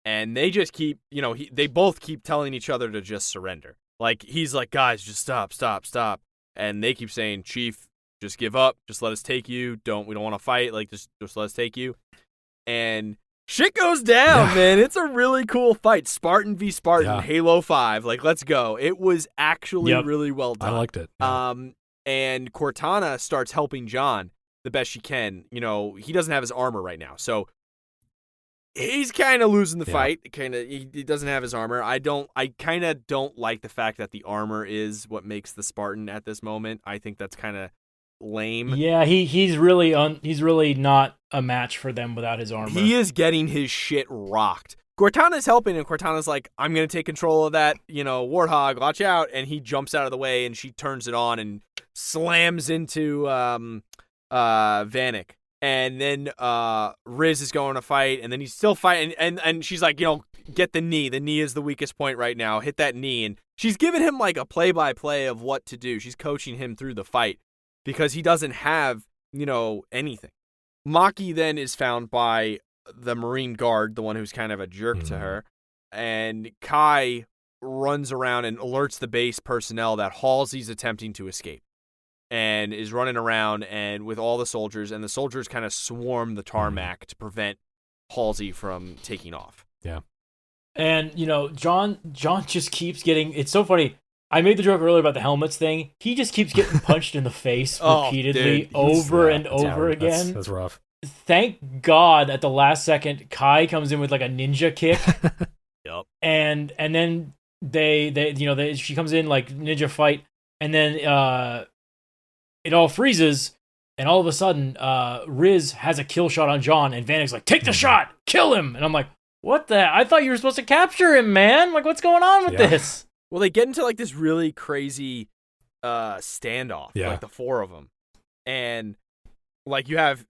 And they just keep, they both keep telling each other to just surrender. Like, he's like, guys, just stop. And they keep saying, Chief, just give up. Just let us take you. We don't want to fight. Like, just let us take you. And shit goes down, man. It's a really cool fight. Spartan v. Spartan, Halo 5. Like, let's go. It was actually really well done. I liked it. Yeah. And Cortana starts helping John the best she can. He doesn't have his armor right now. So He's kind of losing the fight. He doesn't have his armor. I kind of don't like the fact that the armor is what makes the Spartan at this moment. I think that's kind of lame. Yeah, he's really not a match for them without his armor. He is getting his shit rocked. Cortana's helping, and Cortana's like, I'm going to take control of that, warthog, watch out. And he jumps out of the way, and she turns it on and slams into Vanek. And then Riz is going to fight, and then he's still fighting. And she's like, get the knee. The knee is the weakest point right now. Hit that knee. And she's giving him like a play-by-play of what to do. She's coaching him through the fight because he doesn't have, anything. Maki then is found by the Marine guard, the one who's kind of a jerk to her. And Kai runs around and alerts the base personnel that Halsey's attempting to escape. And is running around and with all the soldiers, and the soldiers kind of swarm the tarmac to prevent Halsey from taking off. Yeah. And, John just keeps getting... It's so funny. I made the joke earlier about the helmets thing. He just keeps getting punched in the face repeatedly over and over again. That's rough. Thank God at the last second, Kai comes in with like a ninja kick. Yep. And then she comes in like ninja fight, and then it all freezes, and all of a sudden, Riz has a kill shot on John, and Vanek's like, take the shot, kill him! And I'm like, what the? I thought you were supposed to capture him, man! Like, what's going on with this? Well, they get into like this really crazy standoff, like the four of them. And like you have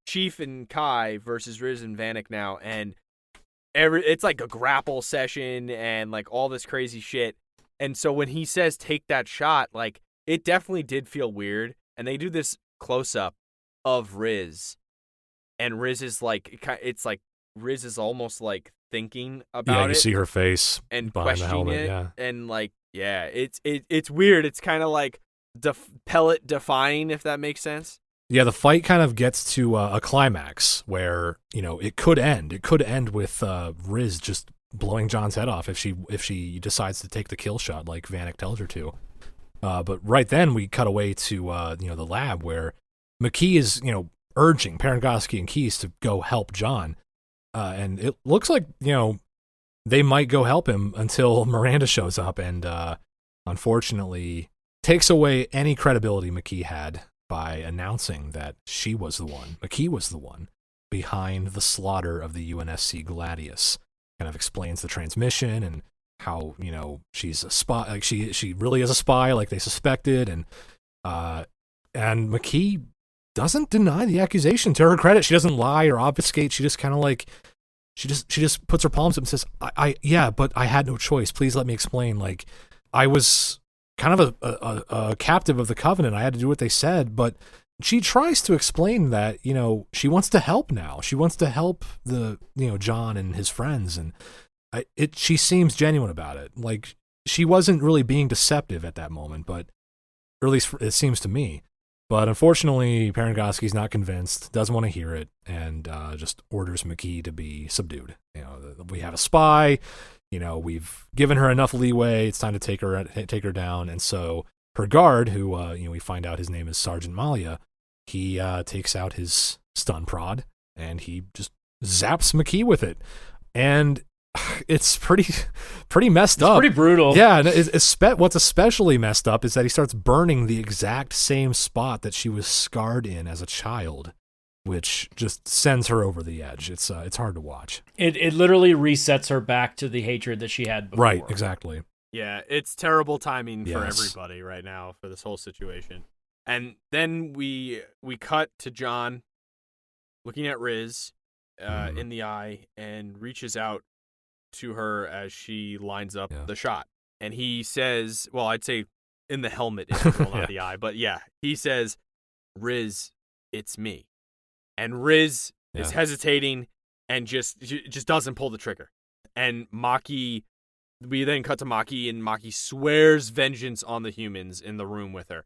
Chief and Kai versus Riz and Vanek now, and it's like a grapple session and like all this crazy shit. And so when he says take that shot, like it definitely did feel weird. And they do this close-up of Riz, and Riz is like, it's like Riz is almost like thinking about it. Yeah, you see her face and behind the questioning helmet. it, Yeah, and like, it's weird. It's kind of like pellet defying, if that makes sense. Yeah, the fight kind of gets to a climax where it could end. It could end with Riz just blowing John's head off if she decides to take the kill shot like Vanek tells her to. But right then we cut away to the lab where McKee is urging Parangosky and Keyes to go help John, and it looks like they might go help him until Miranda shows up and unfortunately takes away any credibility McKee had by announcing that McKee was the one behind the slaughter of the UNSC Gladius. Kind of explains the transmission and how she's a spy, like she really is a spy, like they suspected, and McKee doesn't deny the accusation. To her credit, she doesn't lie or obfuscate. She just kind of like she just puts her palms up and says, but I had no choice. Please let me explain. Like I was kind of a captive of the Covenant. I had to do what they said, but she tries to explain that she wants to help now. She wants to help the John and his friends, and she seems genuine about it. Like she wasn't really being deceptive at that moment, but or at least it seems to me. But unfortunately, Parangosky's not convinced, doesn't want to hear it, and just orders McKee to be subdued. We have a spy. We've given her enough leeway. It's time to take her down. And so her guard, who we find out his name is Sergeant Malia, he takes out his stun prod and he just zaps McKee with it, and it's pretty messed up. Pretty brutal. Yeah, and what's especially messed up is that he starts burning the exact same spot that she was scarred in as a child, which just sends her over the edge. It's hard to watch. It literally resets her back to the hatred that she had before. Right, exactly. Yeah, it's terrible timing for everybody right now for this whole situation. And then we cut to John looking at Riz in the eye and reaches out to her as she lines up the shot. And he says, well, I'd say in the helmet, not the eye, but he says, Riz, it's me. And Riz is hesitating and just doesn't pull the trigger. And Maki, we then cut to Maki, and Maki swears vengeance on the humans in the room with her.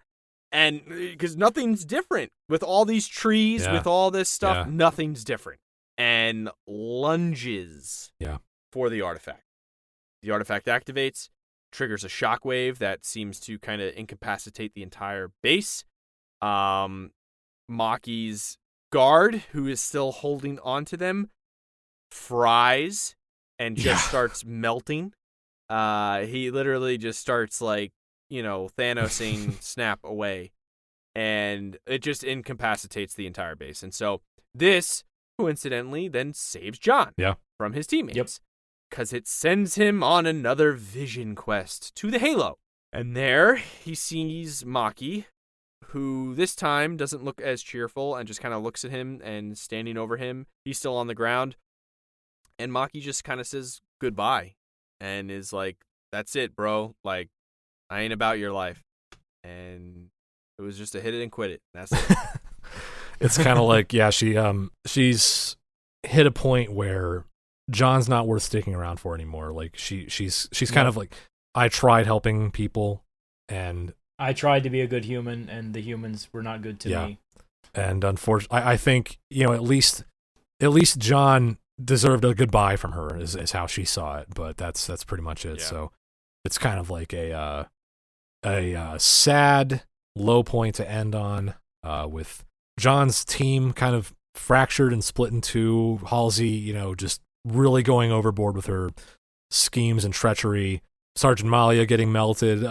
And because nothing's different with all these trees, with all this stuff, nothing's different. And lunges for the artifact. The artifact activates, triggers a shockwave that seems to kind of incapacitate the entire base. Maki's guard, who is still holding on to them, fries and just starts melting. He literally just starts like, Thanosing Snap away, and it just incapacitates the entire base. And so this coincidentally then saves John from his teammates, because it sends him on another vision quest to the Halo. And there he sees Maki, who this time doesn't look as cheerful and just kind of looks at him and standing over him. He's still on the ground. And Maki just kind of says goodbye and is like, that's it, bro. Like, I ain't about your life. And it was just a hit it and quit it. That's it. It's kind of like, she's hit a point where John's not worth sticking around for anymore. Like she's kind of like, I tried helping people, and I tried to be a good human, and the humans were not good to me. And unfortunately, I think, at least John deserved a goodbye from her is how she saw it. But that's pretty much it. Yeah. So it's kind of like a sad low point to end on, with John's team kind of fractured and split in two. Halsey, just really going overboard with her schemes and treachery. Sergeant Malia getting melted.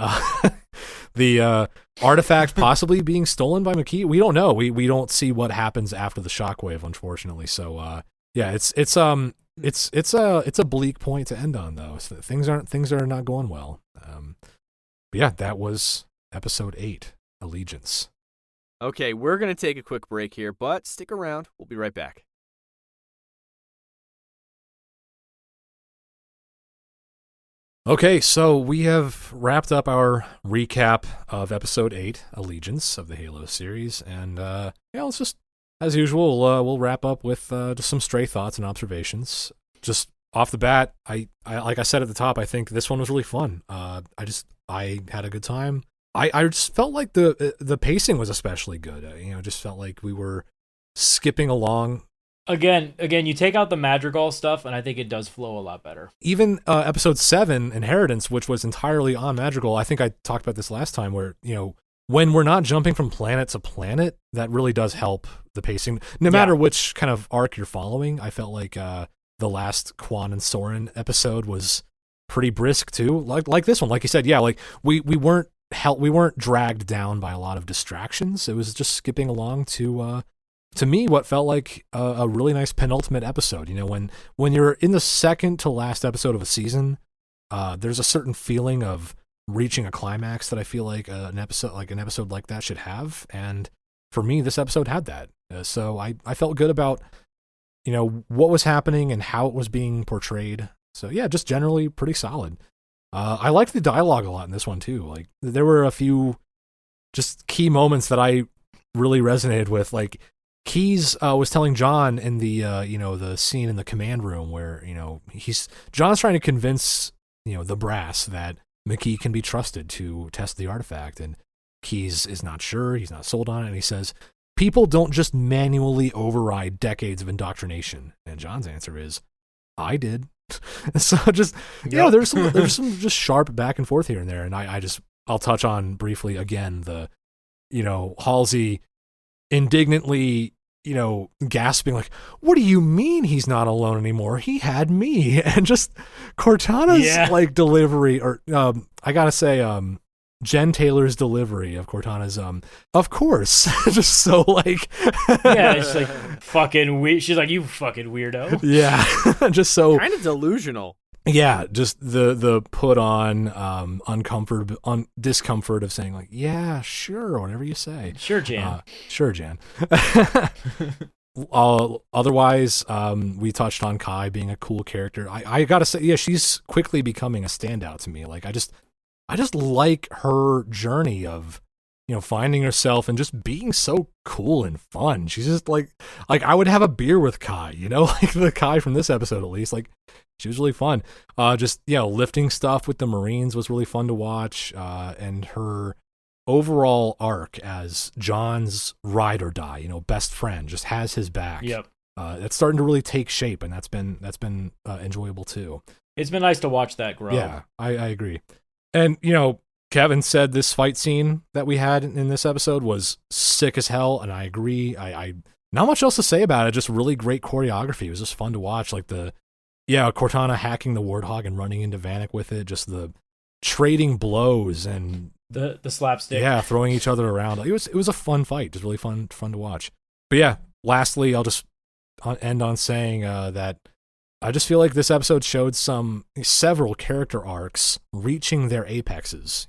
The artifact possibly being stolen by McKee. We don't know. We don't see what happens after the shockwave, unfortunately. So it's a bleak point to end on, though. So things are not going well. But yeah, that was episode 8, Allegiance. Okay, we're gonna take a quick break here, but stick around. We'll be right back. Okay, so we have wrapped up our recap of episode 8, Allegiance, of the Halo series, and let's just, as usual, we'll wrap up with just some stray thoughts and observations. Just off the bat, I like I said at the top, I think this one was really fun. I had a good time. I just felt like the pacing was especially good. Just felt like we were skipping along. Again, you take out the Madrigal stuff, and I think it does flow a lot better. Even episode 7, Inheritance, which was entirely on Madrigal, I think I talked about this last time, where, when we're not jumping from planet to planet, that really does help the pacing. No matter which kind of arc you're following, I felt like the last Quan and Soren episode was pretty brisk, too. Like this one, like you said, like we weren't dragged down by a lot of distractions. It was just skipping along to me, what felt like a really nice penultimate episode. When you're in the second to last episode of a season, there's a certain feeling of reaching a climax that I feel like an episode like that should have. And for me, this episode had that. So I felt good about, what was happening and how it was being portrayed. So yeah, just generally pretty solid. I liked the dialogue a lot in this one too. Like, there were a few just key moments that I really resonated with. Like, Keyes was telling John in the the scene in the command room where John's trying to convince the brass that McKee can be trusted to test the artifact, and Keyes is not sure. He's not sold on it, and he says, "People don't just manually override decades of indoctrination." And John's answer is, "I did." So just there's some just sharp back and forth here and there, and I'll touch on briefly again the Halsey indignantly gasping like, "What do you mean he's not alone anymore? He had me." And just Cortana's like delivery, or I gotta say Jen Taylor's delivery of Cortana's of course. Just so like it's like fucking weird. She's like, "You fucking weirdo." Yeah. Just so kind of delusional. Yeah, just the put on discomfort of saying like, "Yeah, sure, whatever you say." Sure, Jan. Sure, Jan. Otherwise, we touched on Kai being a cool character. I gotta say, she's quickly becoming a standout to me. Like, I just like her journey of finding herself and just being so cool and fun. She's just like I would have a beer with Kai, like the Kai from this episode at least. Like, she was really fun. Just lifting stuff with the Marines was really fun to watch. And her overall arc as John's ride or die, best friend, just has his back. Yep. That's starting to really take shape, and that's been enjoyable too. It's been nice to watch that grow. Yeah, I agree. And Kevin said this fight scene that we had in this episode was sick as hell, and I agree. I not much else to say about it. Just really great choreography. It was just fun to watch. Like Cortana hacking the Warthog and running into Vanek with it. Just the trading blows and the slapstick. Yeah, throwing each other around. It was a fun fight. Just really fun to watch. But yeah, lastly, I'll just end on saying that I just feel like this episode showed several character arcs reaching their apexes.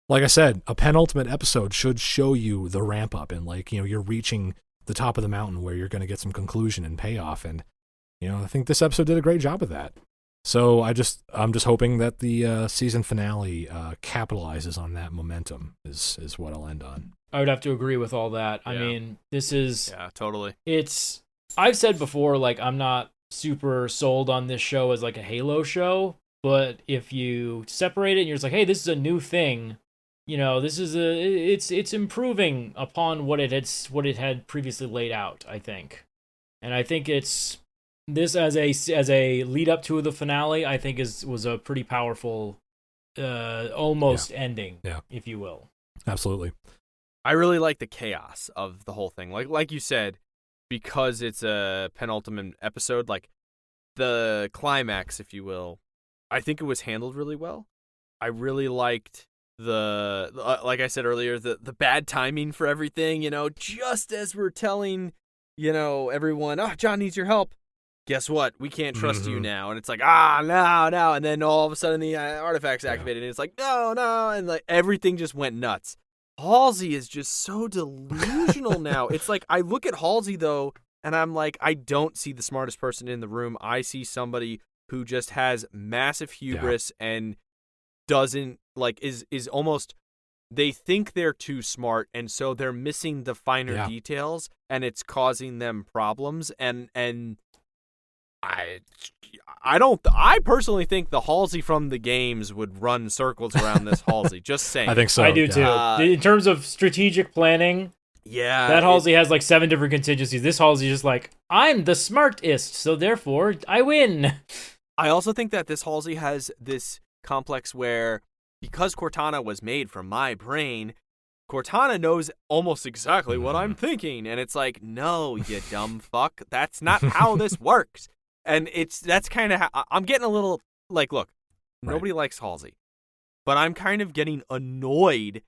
Like I said, a penultimate episode should show you the ramp up and you're reaching the top of the mountain where you're going to get some conclusion and payoff. And I think this episode did a great job of that. So I'm just hoping that the season finale capitalizes on that momentum is what I'll end on. I would have to agree with all that. Yeah. I mean, this is totally. I've said before, I'm not super sold on this show as a Halo show, but if you separate it and you're just hey, this is a new thing. This is it's improving upon what it had previously laid out, I think. And I think this as a lead up to the finale, I think was a pretty powerful almost ending, if you will. Absolutely. I really like the chaos of the whole thing. Like you said, because it's a penultimate episode, the climax, if you will, I think it was handled really well. I really liked like I said earlier, the bad timing for everything, just as we're telling, everyone, oh, John needs your help. Guess what? We can't trust you now. And it's no. And then all of a sudden the artifact's activated and it's no. And everything just went nuts. Halsey is just so delusional now. It's I look at Halsey though, and I'm I don't see the smartest person in the room. I see somebody who just has massive hubris and doesn't is almost, they think they're too smart, and so they're missing the finer details, and it's causing them problems. And I personally think the Halsey from the games would run circles around this Halsey. Just saying. I think so. I do too. In terms of strategic planning, that Halsey has 7 different contingencies. This Halsey is just I'm the smartest, so therefore I win. I also think that this Halsey has this complex where, because Cortana was made from my brain, Cortana knows almost exactly what I'm thinking. And it's no, you dumb fuck. That's not how this works. And that's kind of how I'm getting a little look, nobody likes Halsey, but I'm kind of getting annoyed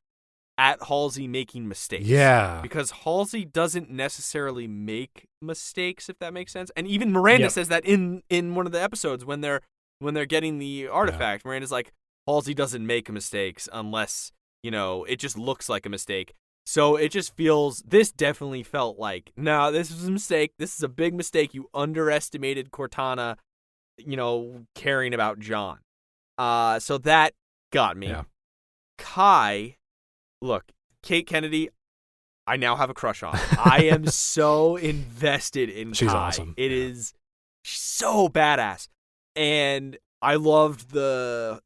at Halsey making mistakes. Yeah. Because Halsey doesn't necessarily make mistakes, if that makes sense. And even Miranda says that in one of the episodes when they're getting the artifact. Miranda's Halsey doesn't make mistakes unless, it just looks like a mistake. So it just feels, this definitely felt no, this was a mistake. This is a big mistake. You underestimated Cortana, caring about John. So that got me. Yeah. Kai, look, Kate Kennedy, I now have a crush on. I am so invested in She's Kai. awesome. She's so badass. And I loved the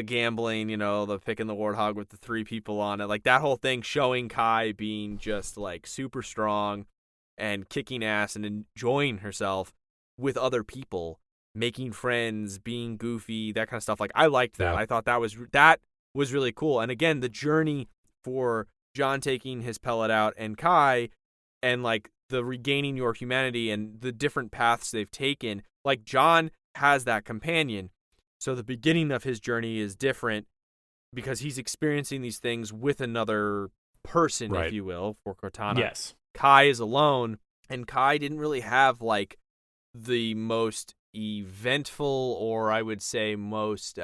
gambling, the picking the Warthog with the 3 people on it. That whole thing showing Kai being just super strong and kicking ass and enjoying herself with other people, making friends, being goofy, that kind of stuff. I liked that. Yeah. I thought that was really cool. And again, the journey for John taking his pellet out and Kai and the regaining your humanity and the different paths they've taken. John has that companion. So the beginning of his journey is different because he's experiencing these things with another person, if you will, for Cortana. Yes. Kai is alone, and Kai didn't really have the most eventful, or I would say most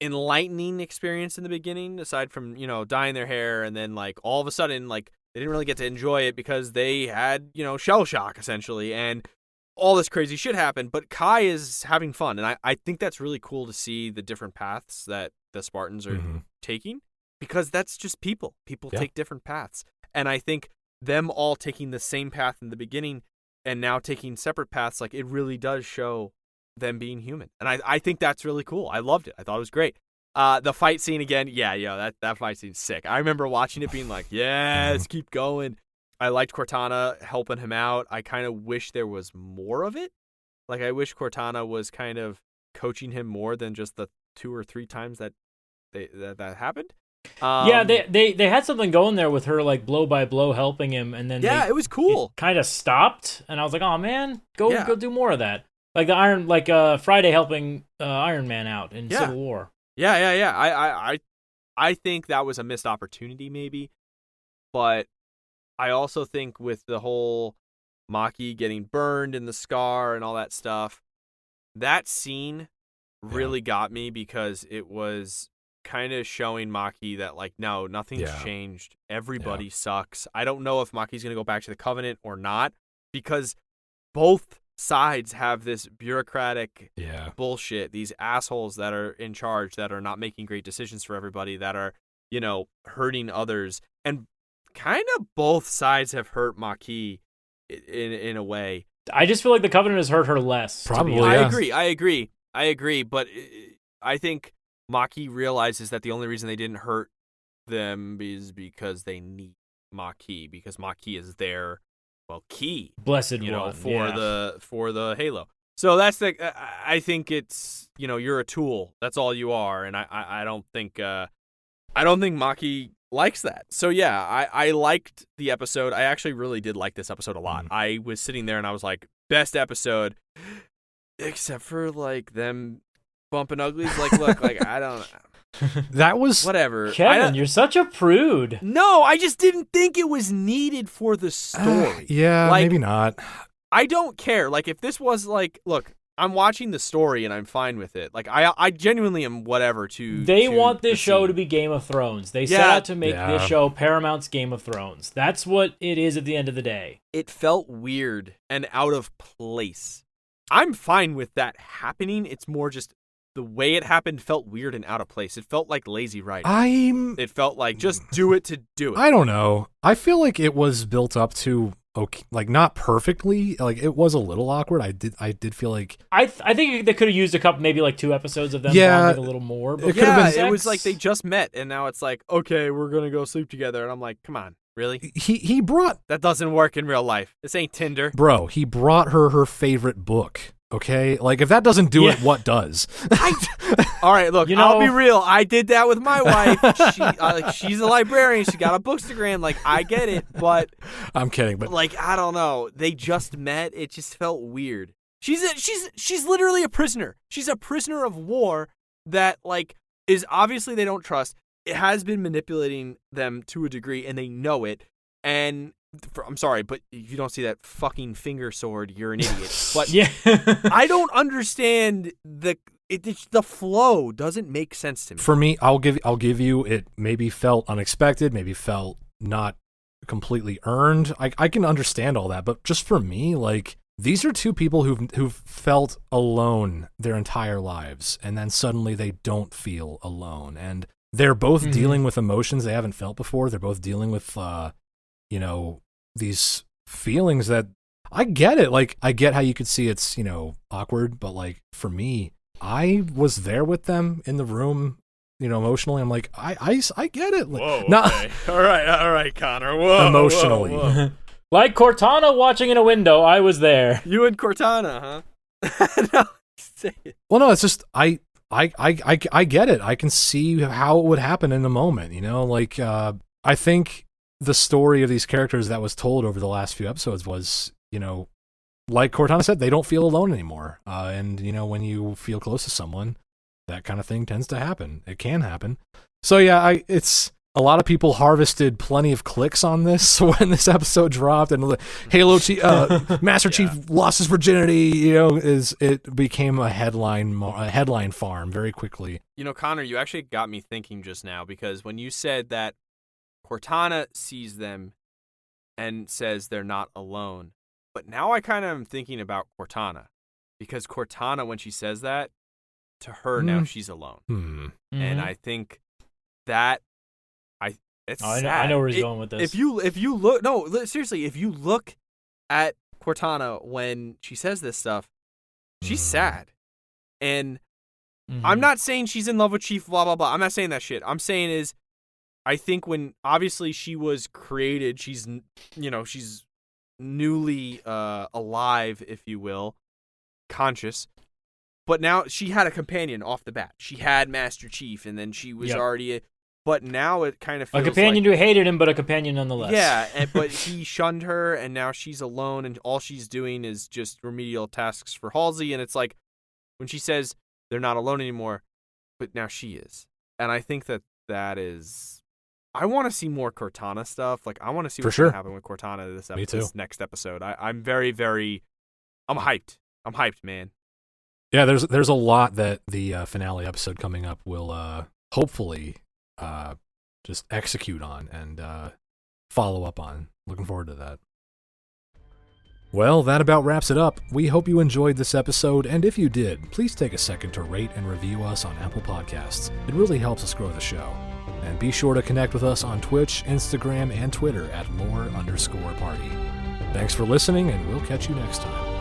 enlightening experience in the beginning, aside from, dyeing their hair, and then all of a sudden they didn't really get to enjoy it because they had, shell shock essentially, and all this crazy shit happened. But Kai is having fun, and I think that's really cool to see the different paths that the Spartans are taking, because that's just people. People take different paths, and I think them all taking the same path in the beginning and now taking separate paths, it really does show them being human. And I think that's really cool. I loved it. I thought it was great. The fight scene again, that fight scene's sick. I remember watching it being yes, keep going. I liked Cortana helping him out. I kind of wish there was more of it. I wish Cortana was kind of coaching him more than just the 2 or 3 times that happened. Yeah, they had something going there with her like blow by blow helping him, and then it was cool. Kind of stopped, and I was like, oh man, go do more of that. Like Friday helping Iron Man out in Civil War. Yeah. I think that was a missed opportunity, maybe, but I also think with the whole Maki getting burned and the scar and all that stuff, that scene really got me because it was kind of showing Maki that, like, no, nothing's changed. Everybody sucks. I don't know if Maki's going to go back to the Covenant or not, because both sides have this bureaucratic bullshit, these assholes that are in charge that are not making great decisions for everybody, that are, hurting others. And kind of both sides have hurt Maki in a way. I just feel like the Covenant has hurt her less. Probably. I agree. But I think Maki realizes that the only reason they didn't hurt them is because they need Maki, because Maki is their key, blessed one, for the Halo. So that's I think it's, you're a tool. That's all you are, and I don't think Maki likes that. So yeah, I liked the episode. I actually really did like this episode a lot. I was sitting there and I was like, best episode, except for like them bumping uglies. Like, look, like I don't. That was whatever. Kevin, you're such a prude. No, I just didn't think it was needed for the story. Maybe not. I don't care. Like, if this was like, look, I'm watching the story and I'm fine with it. Like, I genuinely am whatever to. They want this show to be Game of Thrones. They set out to make this show Paramount's Game of Thrones. That's what it is at the end of the day. It felt weird and out of place. I'm fine with that happening. It's more just the way it happened felt weird and out of place. It felt like lazy writing. It felt like just do it to do it. I don't know. I feel like it was built up to like not perfectly. Like it was a little awkward. I did feel like I think they could have used a couple, maybe like 2 episodes of them bonding a little more. But it was like they just met and now it's like, okay, we're gonna go sleep together, and I'm like, come on. Really? He brought... That doesn't work in real life. This ain't Tinder. Bro, he brought her favorite book, okay? Like, if that doesn't do it, what does? All right, look, I'll be real. I did that with my wife. She's a librarian. She got a bookstagram. Like, I get it, but... I'm kidding, but... Like, I don't know. They just met. It just felt weird. She's literally a prisoner. She's a prisoner of war that, like, is obviously they don't trust. It has been manipulating them to a degree, and they know it. And I'm sorry, but if you don't see that fucking finger sword, you're an idiot. But I don't understand the flow. Doesn't make sense to me. For me, I'll give you, it maybe felt unexpected, maybe felt not completely earned. I can understand all that, but just for me, like, these are 2 people who've felt alone their entire lives, and then suddenly they don't feel alone, and they're both dealing with emotions they haven't felt before. They're both dealing with, these feelings that I get it. Like, I get how you could see it's, awkward, but like for me, I was there with them in the room, emotionally. I'm like, I get it. Like, whoa, okay. All right, Connor. Whoa, emotionally. Whoa. Like Cortana watching in a window, I was there. You and Cortana, huh? No, say it. Well, no, it's just, I get it. I can see how it would happen in a moment, like, I think the story of these characters that was told over the last few episodes was, like Cortana said, they don't feel alone anymore. And, when you feel close to someone, that kind of thing tends to happen. It can happen. So yeah, it's a lot of people harvested plenty of clicks on this when this episode dropped, and Halo Master Chief lost his virginity. It became a headline farm very quickly. Connor, you actually got me thinking just now, because when you said that Cortana sees them and says they're not alone, but now I kind of am thinking about Cortana, because Cortana, when she says that to her, now she's alone, and I think that. It's sad. I know where he's going with this. If you look, no, seriously, if you look at Cortana when she says this stuff, she's sad. And I'm not saying she's in love with Chief, blah, blah, blah. I'm not saying that shit. I'm saying is, I think when obviously she was created, she's newly alive, if you will, conscious. But now she had a companion off the bat. She had Master Chief, and then she was already But now it kind of feels a companion like, who hated him, but a companion nonetheless. Yeah, but he shunned her, and now she's alone, and all she's doing is just remedial tasks for Halsey. And it's like when she says they're not alone anymore, but now she is. And I think that is. I want to see more Cortana stuff. Like I want to see what's going to happen with Cortana this next episode. I'm very, very. I'm hyped. I'm hyped, man. Yeah, there's a lot that the finale episode coming up will hopefully just execute on and follow up on. Looking forward to that. Well, that about wraps it up. We hope you enjoyed this episode, and if you did, please take a second to rate and review us on Apple Podcasts. It really helps us grow the show. And be sure to connect with us on Twitch, Instagram, and Twitter at lore_party. Thanks for listening, and we'll catch you next time.